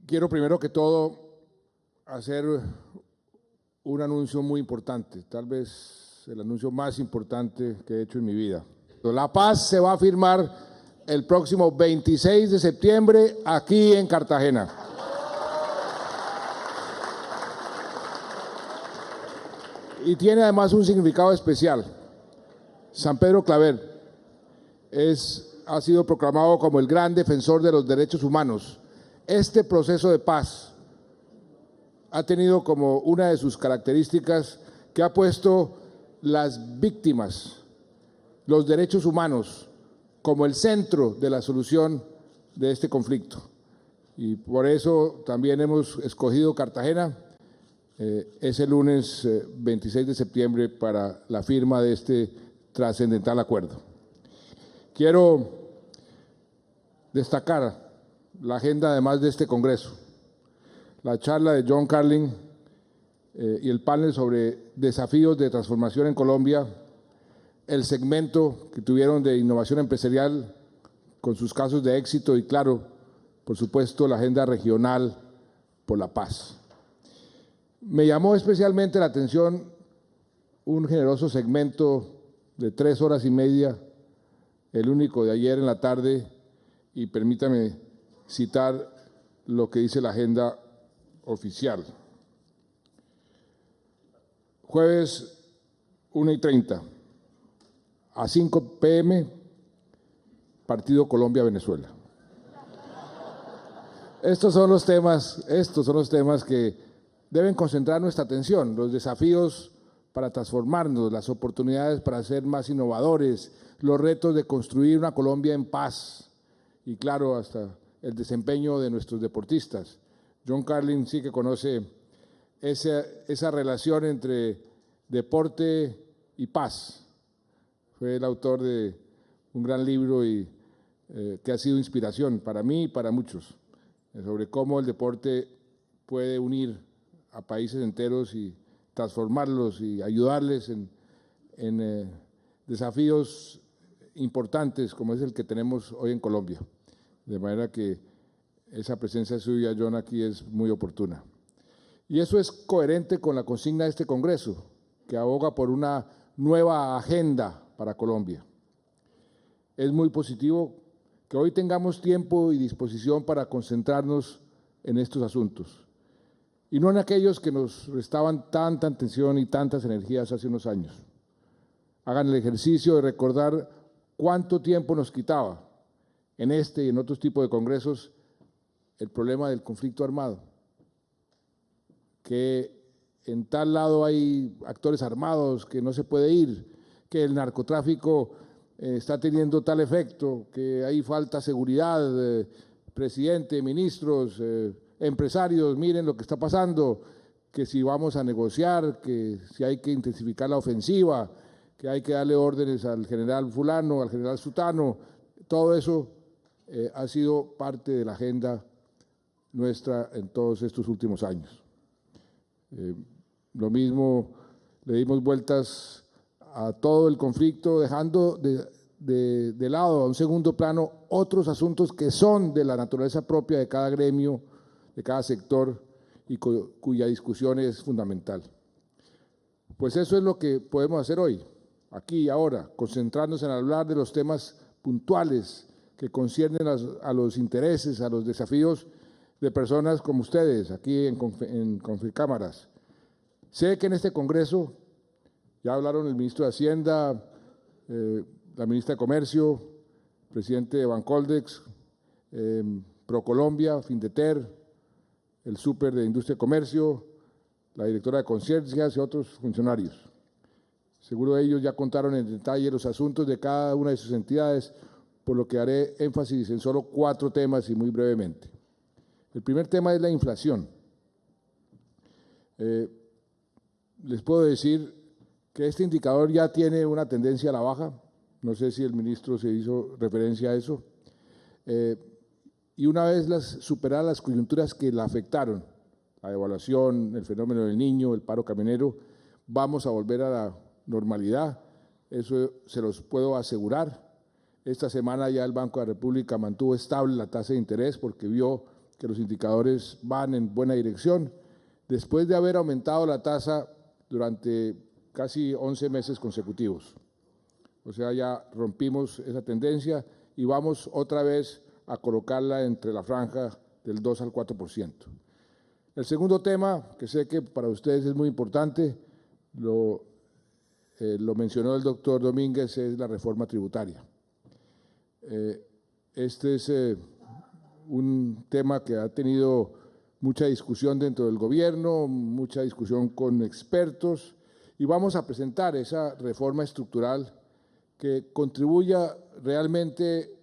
Quiero primero que todo hacer un anuncio muy importante, tal vez el anuncio más importante que he hecho en mi vida. La paz se va a firmar el próximo 26 de septiembre aquí en Cartagena. Y tiene además un significado especial. San Pedro Claver ha sido proclamado como el gran defensor de los derechos humanos. Este proceso de paz ha tenido como una de sus características que ha puesto las víctimas, los derechos humanos, como el centro de la solución de este conflicto. Y por eso también hemos escogido Cartagena ese lunes 26 de septiembre para la firma de este trascendental acuerdo. Quiero destacar la agenda además de este Congreso, la charla de John Carlin y el panel sobre desafíos de transformación en Colombia, el segmento que tuvieron de innovación empresarial con sus casos de éxito y, claro, por supuesto, la agenda regional por la paz. Me llamó especialmente la atención un generoso segmento de 3 horas y media, el único de ayer en la tarde, y permítame citar lo que dice la agenda oficial. Jueves 1:30, a 5 p.m., Partido Colombia-Venezuela. Estos son los temas que deben concentrar nuestra atención, los desafíos para transformarnos, las oportunidades para ser más innovadores, los retos de construir una Colombia en paz y, claro, hasta el desempeño de nuestros deportistas. John Carlin sí que conoce esa relación entre deporte y paz. Fue el autor de un gran libro que ha sido inspiración para mí y para muchos, sobre cómo el deporte puede unir a países enteros y transformarlos y ayudarles en desafíos importantes como es el que tenemos hoy en Colombia. De manera que esa presencia suya, John, aquí es muy oportuna. Y eso es coherente con la consigna de este Congreso, que aboga por una nueva agenda para Colombia. Es muy positivo que hoy tengamos tiempo y disposición para concentrarnos en estos asuntos, y no en aquellos que nos restaban tanta atención y tantas energías hace unos años. Hagan el ejercicio de recordar cuánto tiempo nos quitaba en este y en otros tipos de congresos el problema del conflicto armado, que en tal lado hay actores armados, que no se puede ir, que el narcotráfico está teniendo tal efecto, que hay falta seguridad, presidente, ministros, empresarios, miren lo que está pasando, que si vamos a negociar, que si hay que intensificar la ofensiva, que hay que darle órdenes al general fulano, al general sutano, todo eso ha sido parte de la agenda nuestra en todos estos últimos años. Lo mismo, le dimos vueltas a todo el conflicto, dejando de lado a un segundo plano otros asuntos que son de la naturaleza propia de cada gremio, de cada sector y cuya discusión es fundamental. Pues eso es lo que podemos hacer hoy, aquí y ahora, concentrarnos en hablar de los temas puntuales que conciernen a los intereses, a los desafíos de personas como ustedes, aquí en Confircámaras. Sé que en este Congreso, ya hablaron el ministro de Hacienda, la ministra de Comercio, presidente de Bancoldex, Procolombia, Findeter, el Súper de Industria y Comercio, la directora de Conciencias y otros funcionarios. Seguro ellos ya contaron en detalle los asuntos de cada una de sus entidades, por lo que haré énfasis en solo 4 temas y muy brevemente. El primer tema es la inflación. Les puedo decir que este indicador ya tiene una tendencia a la baja, no sé si el ministro se hizo referencia a eso, y una vez superadas las coyunturas que la afectaron, la devaluación, el fenómeno del Niño, el paro camionero, vamos a volver a la normalidad, eso se los puedo asegurar. Esta semana ya el Banco de la República mantuvo estable la tasa de interés porque vio que los indicadores van en buena dirección, después de haber aumentado la tasa durante casi 11 meses consecutivos. O sea, ya rompimos esa tendencia y vamos otra vez a colocarla entre la franja del 2 al 4%. El segundo tema, que sé que para ustedes es muy importante, lo mencionó el doctor Domínguez, es la reforma tributaria. Este es un tema que ha tenido mucha discusión dentro del gobierno, mucha discusión con expertos, y vamos a presentar esa reforma estructural que contribuya realmente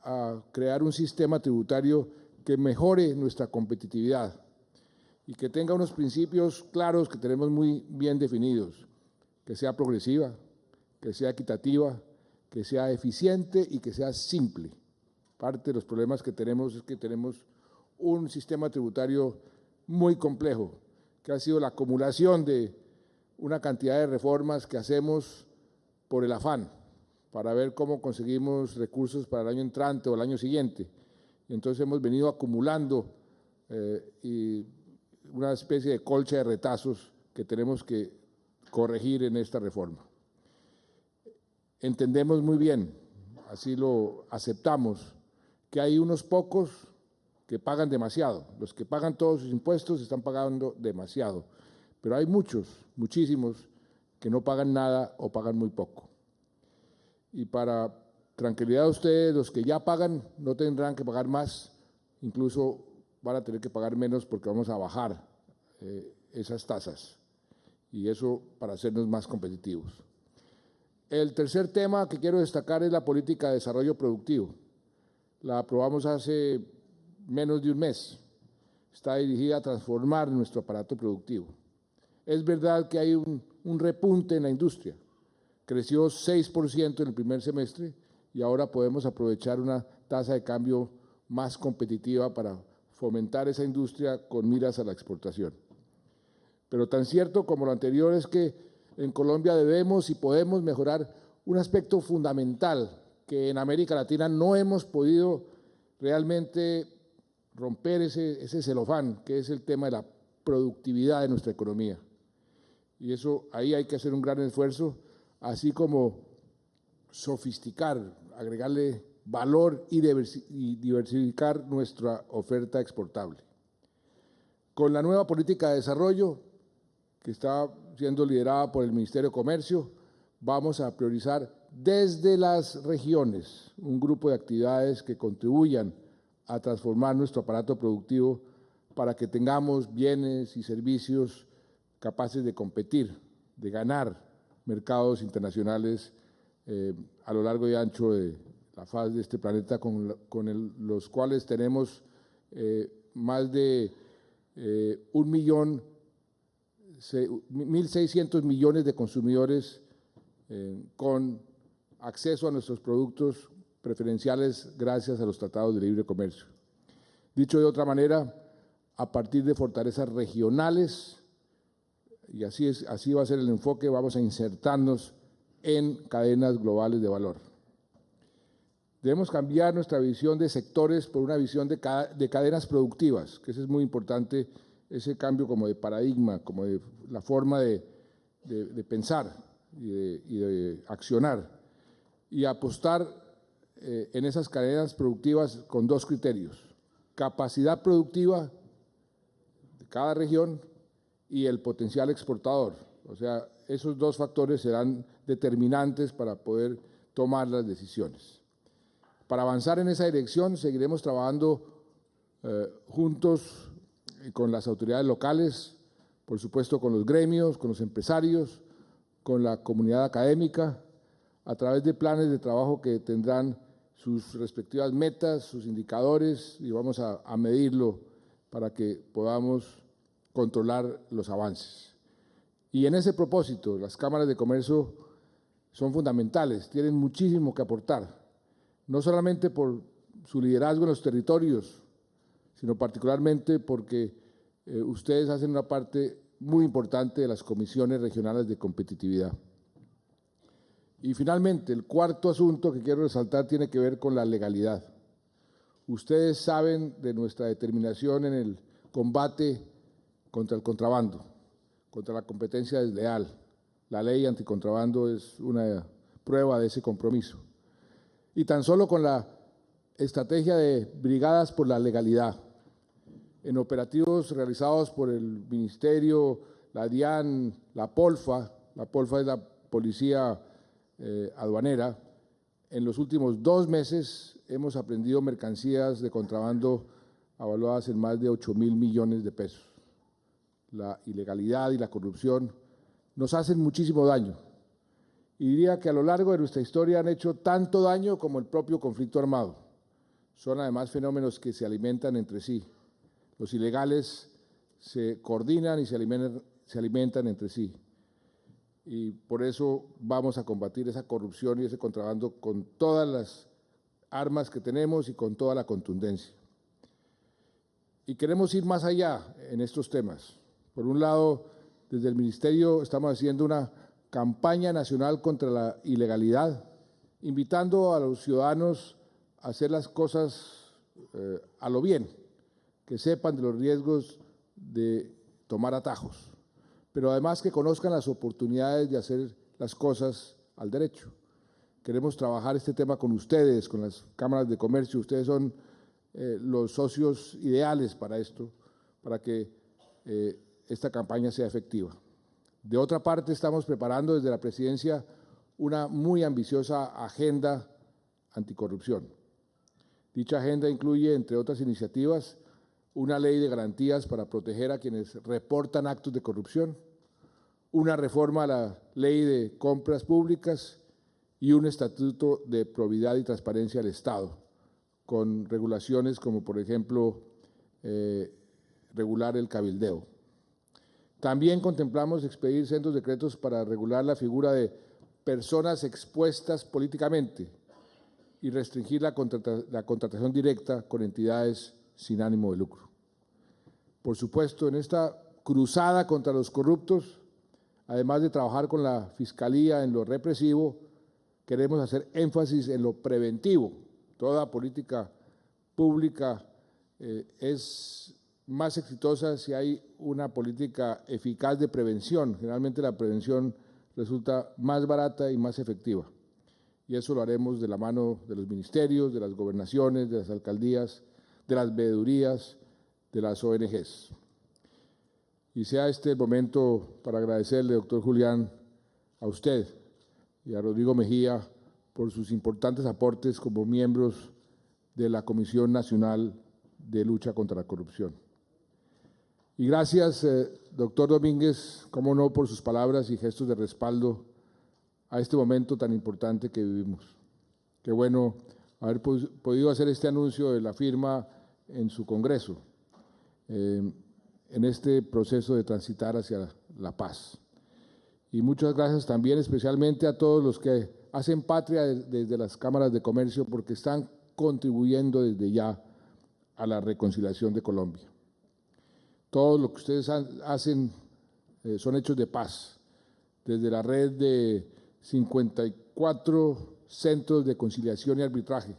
a crear un sistema tributario que mejore nuestra competitividad y que tenga unos principios claros que tenemos muy bien definidos, que sea progresiva, que sea equitativa, que sea eficiente y que sea simple. Parte de los problemas que tenemos es que tenemos un sistema tributario muy complejo, que ha sido la acumulación de una cantidad de reformas que hacemos por el afán, para ver cómo conseguimos recursos para el año entrante o el año siguiente. Y entonces hemos venido acumulando y una especie de colcha de retazos que tenemos que corregir en esta reforma. Entendemos muy bien, así lo aceptamos, que hay unos pocos que pagan demasiado. Los que pagan todos sus impuestos están pagando demasiado, pero hay muchos, muchísimos, que no pagan nada o pagan muy poco. Y para tranquilidad de ustedes, los que ya pagan no tendrán que pagar más, incluso van a tener que pagar menos porque vamos a bajar esas tasas, y eso para hacernos más competitivos. El tercer tema que quiero destacar es la política de desarrollo productivo. La aprobamos hace menos de un mes. Está dirigida a transformar nuestro aparato productivo. Es verdad que hay un repunte en la industria. Creció 6% en el primer semestre y ahora podemos aprovechar una tasa de cambio más competitiva para fomentar esa industria con miras a la exportación. Pero tan cierto como lo anterior es que en Colombia debemos y podemos mejorar un aspecto fundamental que en América Latina no hemos podido realmente romper ese celofán, que es el tema de la productividad de nuestra economía. Y eso, ahí hay que hacer un gran esfuerzo, así como sofisticar, agregarle valor y diversificar nuestra oferta exportable. Con la nueva política de desarrollo, que está siendo liderada por el Ministerio de Comercio, vamos a priorizar desde las regiones un grupo de actividades que contribuyan a transformar nuestro aparato productivo para que tengamos bienes y servicios capaces de competir, de ganar mercados internacionales a lo largo y ancho de la faz de este planeta, con los cuales tenemos más de 1.600 millones de consumidores con acceso a nuestros productos preferenciales gracias a los tratados de libre comercio. Dicho de otra manera, a partir de fortalezas regionales, y así va a ser el enfoque, vamos a insertarnos en cadenas globales de valor. Debemos cambiar nuestra visión de sectores por una visión de cadenas productivas, que eso es muy importante, ese cambio como de paradigma, como de la forma de pensar y de accionar, y apostar en esas cadenas productivas con dos criterios: capacidad productiva de cada región y el potencial exportador. O sea, esos dos factores serán determinantes para poder tomar las decisiones. Para avanzar en esa dirección, seguiremos trabajando juntos con las autoridades locales, por supuesto con los gremios, con los empresarios, con la comunidad académica, a través de planes de trabajo que tendrán sus respectivas metas, sus indicadores, y vamos a medirlo para que podamos controlar los avances. Y en ese propósito, las cámaras de comercio son fundamentales, tienen muchísimo que aportar, no solamente por su liderazgo en los territorios, sino particularmente porque ustedes hacen una parte muy importante de las comisiones regionales de competitividad. Y finalmente, el cuarto asunto que quiero resaltar tiene que ver con la legalidad. Ustedes saben de nuestra determinación en el combate contra el contrabando, contra la competencia desleal. La ley anticontrabando es una prueba de ese compromiso. Y tan solo con la estrategia de brigadas por la legalidad, en operativos realizados por el Ministerio, la DIAN, la POLFA es la Policía Aduanera, en los últimos 2 meses hemos aprehendido mercancías de contrabando avaluadas en más de 8.000 millones de pesos. La ilegalidad y la corrupción nos hacen muchísimo daño. Y diría que a lo largo de nuestra historia han hecho tanto daño como el propio conflicto armado. Son además fenómenos que se alimentan entre sí. Los ilegales se coordinan y se alimentan entre sí. Y por eso vamos a combatir esa corrupción y ese contrabando con todas las armas que tenemos y con toda la contundencia. Y queremos ir más allá en estos temas. Por un lado, desde el Ministerio estamos haciendo una campaña nacional contra la ilegalidad, invitando a los ciudadanos a hacer las cosas a lo bien, que sepan de los riesgos de tomar atajos, pero además que conozcan las oportunidades de hacer las cosas al derecho. Queremos trabajar este tema con ustedes, con las cámaras de comercio. Ustedes son los socios ideales para esto, para que esta campaña sea efectiva. De otra parte, estamos preparando desde la presidencia una muy ambiciosa agenda anticorrupción. Dicha agenda incluye, entre otras iniciativas, una ley de garantías para proteger a quienes reportan actos de corrupción, una reforma a la ley de compras públicas y un estatuto de probidad y transparencia del Estado, con regulaciones como, por ejemplo, regular el cabildeo. También contemplamos expedir sendos decretos para regular la figura de personas expuestas políticamente y restringir la contratación directa con entidades sin ánimo de lucro. Por supuesto, en esta cruzada contra los corruptos, además de trabajar con la Fiscalía en lo represivo, queremos hacer énfasis en lo preventivo. Toda política pública es más exitosa si hay una política eficaz de prevención. Generalmente la prevención resulta más barata y más efectiva. Y eso lo haremos de la mano de los ministerios, de las gobernaciones, de las alcaldías, de las veedurías, de las ONGs. Y sea este el momento para agradecerle, doctor Julián, a usted y a Rodrigo Mejía por sus importantes aportes como miembros de la Comisión Nacional de Lucha contra la Corrupción. Y gracias, doctor Domínguez, cómo no, por sus palabras y gestos de respaldo a este momento tan importante que vivimos. Qué bueno haber podido hacer este anuncio de la firma en su Congreso, en este proceso de transitar hacia la paz. Y muchas gracias también especialmente a todos los que hacen patria desde las cámaras de comercio, porque están contribuyendo desde ya a la reconciliación de Colombia. Todo lo que ustedes hacen son hechos de paz, desde la red de 54 centros de conciliación y arbitraje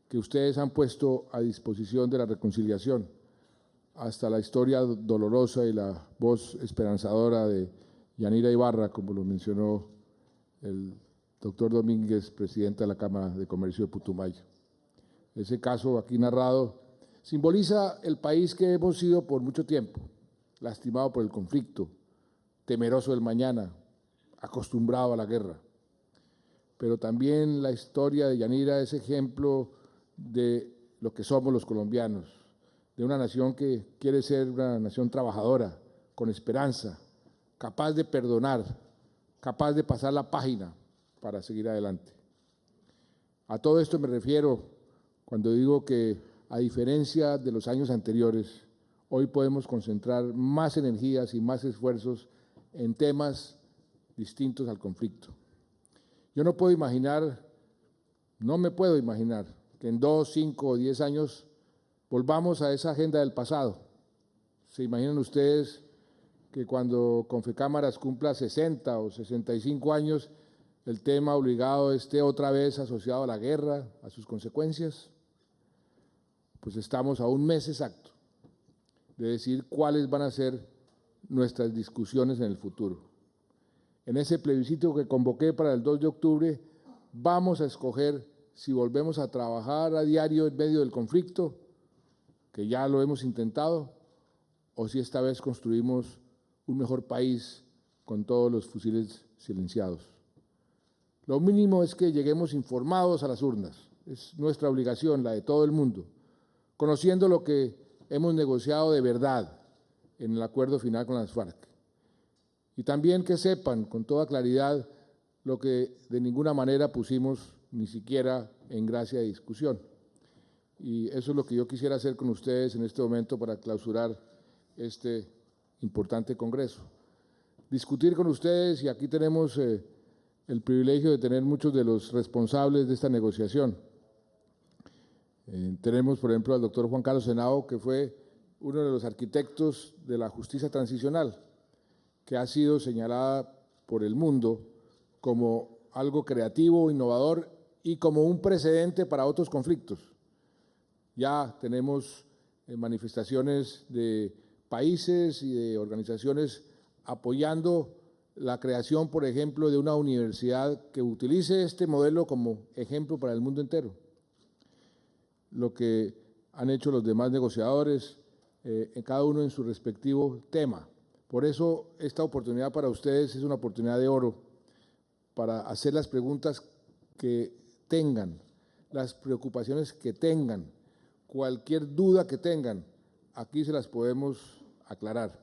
que ustedes han puesto a disposición de la reconciliación, hasta la historia dolorosa y la voz esperanzadora de Yanira Ibarra, como lo mencionó el doctor Domínguez, presidente de la Cámara de Comercio de Putumayo. Ese caso aquí narrado simboliza el país que hemos sido por mucho tiempo, lastimado por el conflicto, temeroso del mañana, acostumbrado a la guerra. Pero también la historia de Yanira es ejemplo de lo que somos los colombianos, de una nación que quiere ser una nación trabajadora, con esperanza, capaz de perdonar, capaz de pasar la página para seguir adelante. A todo esto me refiero cuando digo que, a diferencia de los años anteriores, hoy podemos concentrar más energías y más esfuerzos en temas distintos al conflicto. Yo no puedo imaginar, no me puedo imaginar que en 2, 5 o 10 años volvamos a esa agenda del pasado. ¿Se imaginan ustedes que cuando Confecámaras cumpla 60 o 65 años, el tema obligado esté otra vez asociado a la guerra, a sus consecuencias? Pues estamos a un mes exacto de decir cuáles van a ser nuestras discusiones en el futuro. En ese plebiscito que convoqué para el 2 de octubre, vamos a escoger si volvemos a trabajar a diario en medio del conflicto, que ya lo hemos intentado, o si esta vez construimos un mejor país con todos los fusiles silenciados. Lo mínimo es que lleguemos informados a las urnas. Es nuestra obligación, la de todo el mundo, conociendo lo que hemos negociado de verdad en el acuerdo final con las FARC. Y también que sepan con toda claridad lo que de ninguna manera pusimos ni siquiera en gracia de discusión. Y eso es lo que yo quisiera hacer con ustedes en este momento para clausurar este importante congreso. Discutir con ustedes, y aquí tenemos el privilegio de tener muchos de los responsables de esta negociación. Tenemos, por ejemplo, al doctor Juan Carlos Henao, que fue uno de los arquitectos de la justicia transicional, que ha sido señalada por el mundo como algo creativo, innovador y como un precedente para otros conflictos. Ya tenemos manifestaciones de países y de organizaciones apoyando la creación, por ejemplo, de una universidad que utilice este modelo como ejemplo para el mundo entero. Lo que han hecho los demás negociadores, cada uno en su respectivo tema. Por eso esta oportunidad para ustedes es una oportunidad de oro para hacer las preguntas que tengan, las preocupaciones que tengan, cualquier duda que tengan, aquí se las podemos aclarar.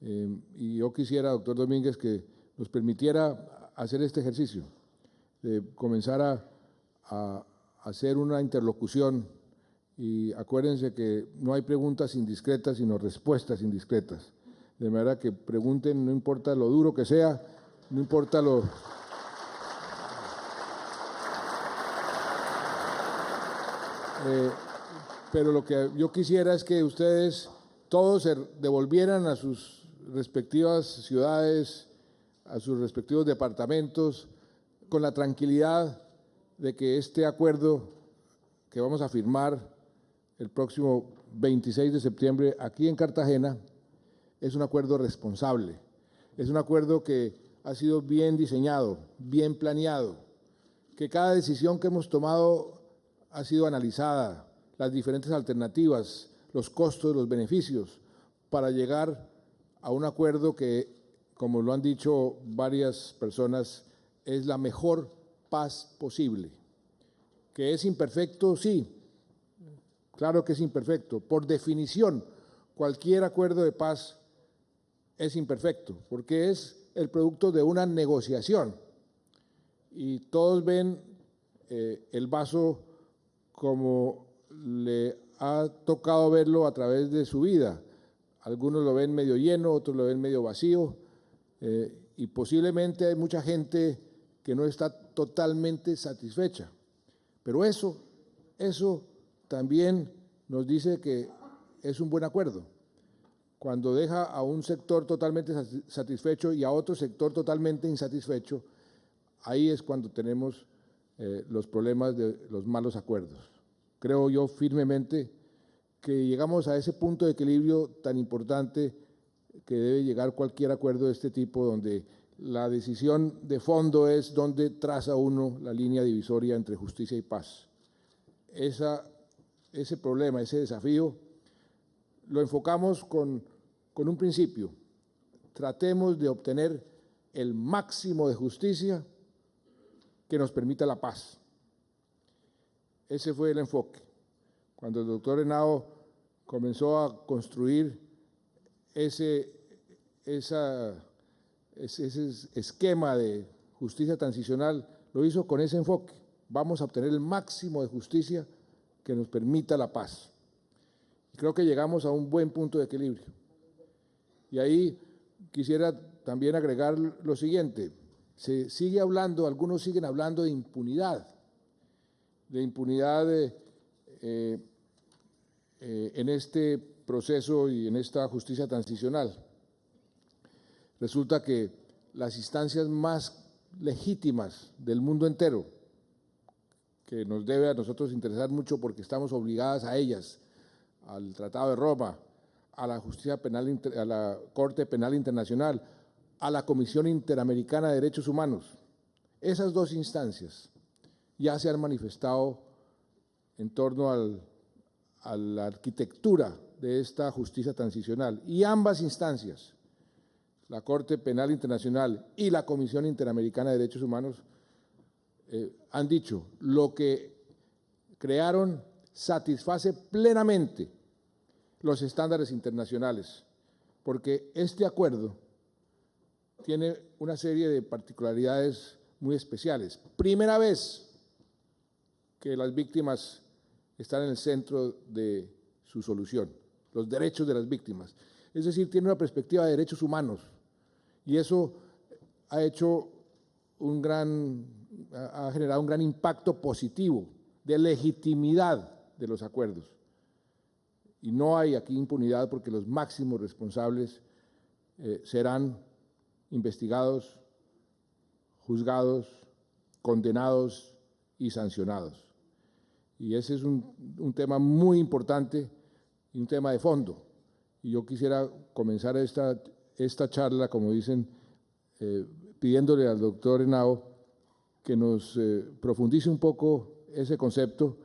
Y yo quisiera, doctor Domínguez, que nos permitiera hacer este ejercicio, de comenzar a hacer una interlocución, y acuérdense que no hay preguntas indiscretas, sino respuestas indiscretas. De manera que pregunten, no importa lo duro que sea, no importa lo… pero lo que yo quisiera es que ustedes todos se devolvieran a sus respectivas ciudades, a sus respectivos departamentos, con la tranquilidad de que este acuerdo que vamos a firmar el próximo 26 de septiembre aquí en Cartagena es un acuerdo responsable, es un acuerdo que ha sido bien diseñado, bien planeado, que cada decisión que hemos tomado ha sido analizada, las diferentes alternativas, los costos, los beneficios, para llegar a un acuerdo que, como lo han dicho varias personas, es la mejor paz posible. ¿Que es imperfecto? Sí, claro que es imperfecto. Por definición, cualquier acuerdo de paz es imperfecto, porque es el producto de una negociación. Y todos ven el vaso como le ha tocado verlo a través de su vida. Algunos lo ven medio lleno, otros lo ven medio vacío, y posiblemente hay mucha gente que no está totalmente satisfecha. Pero eso también nos dice que es un buen acuerdo. Cuando deja a un sector totalmente satisfecho y a otro sector totalmente insatisfecho, ahí es cuando tenemos los problemas de los malos acuerdos. Creo yo firmemente que llegamos a ese punto de equilibrio tan importante que debe llegar cualquier acuerdo de este tipo, donde la decisión de fondo es donde traza uno la línea divisoria entre justicia y paz. Ese problema, ese desafío, lo enfocamos con un principio: tratemos de obtener el máximo de justicia que nos permita la paz. Ese fue el enfoque. Cuando el doctor Henao comenzó a construir ese esquema de justicia transicional, lo hizo con ese enfoque. Vamos a obtener el máximo de justicia que nos permita la paz. Y creo que llegamos a un buen punto de equilibrio. Y ahí quisiera también agregar lo siguiente: se sigue hablando, algunos siguen hablando de impunidad en este proceso y en esta justicia transicional. Resulta que las instancias más legítimas del mundo entero, que nos debe a nosotros interesar mucho porque estamos obligadas a ellas, al Tratado de Roma, a la Justicia Penal, a la Corte Penal Internacional, a la Comisión Interamericana de Derechos Humanos. Esas dos instancias ya se han manifestado en torno a la arquitectura de esta justicia transicional, y ambas instancias, la Corte Penal Internacional y la Comisión Interamericana de Derechos Humanos, han dicho: lo que crearon satisface plenamente los estándares internacionales, porque este acuerdo tiene una serie de particularidades muy especiales. Primera vez que las víctimas están en el centro de su solución, los derechos de las víctimas. Es decir, tiene una perspectiva de derechos humanos, y eso ha generado un gran impacto positivo de legitimidad de los acuerdos. Y no hay aquí impunidad, porque los máximos responsables serán investigados, juzgados, condenados y sancionados. Y ese es un tema muy importante y un tema de fondo. Y yo quisiera comenzar esta charla, como dicen, pidiéndole al doctor Henao que nos profundice un poco ese concepto,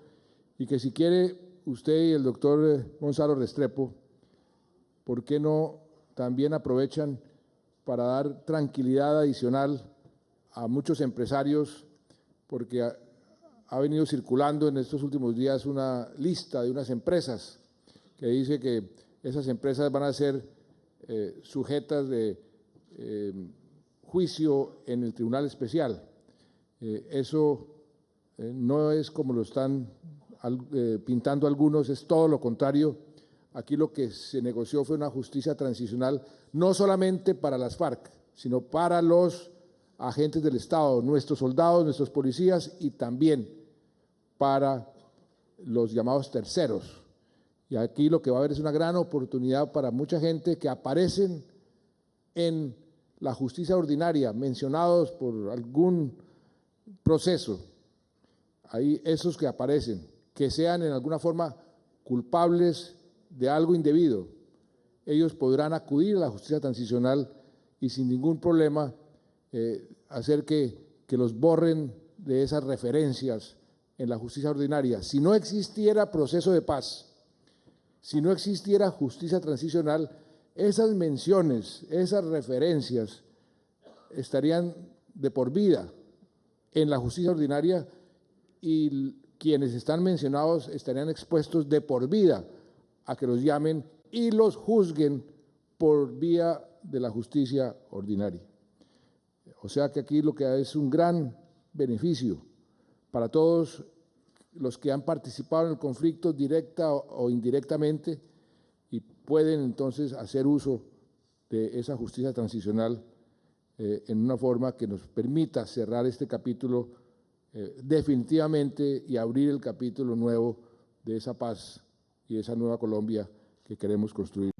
y que si quiere usted y el doctor Gonzalo Restrepo, ¿por qué no también aprovechan para dar tranquilidad adicional a muchos empresarios? Porque ha venido circulando en estos últimos días una lista de unas empresas que dice que esas empresas van a ser sujetas de juicio en el Tribunal Especial. Eso no es como lo están pintando algunos, es todo lo contrario. Aquí lo que se negoció fue una justicia transicional, no solamente para las FARC, sino para los agentes del Estado, nuestros soldados, nuestros policías, y también para los llamados terceros. Y aquí lo que va a haber es una gran oportunidad para mucha gente que aparecen en la justicia ordinaria, mencionados por algún proceso. Ahí esos que aparecen, que sean en alguna forma culpables de algo indebido, ellos podrán acudir a la justicia transicional y sin ningún problema hacer que los borren de esas referencias en la justicia ordinaria. Si no existiera proceso de paz, si no existiera justicia transicional, esas menciones, esas referencias estarían de por vida en la justicia ordinaria, y quienes están mencionados estarían expuestos de por vida a que los llamen y los juzguen por vía de la justicia ordinaria. O sea que aquí lo que es un gran beneficio para todos los que han participado en el conflicto directa o indirectamente, y pueden entonces hacer uso de esa justicia transicional en una forma que nos permita cerrar este capítulo definitivamente y abrir el capítulo nuevo de esa paz y esa nueva Colombia que queremos construir.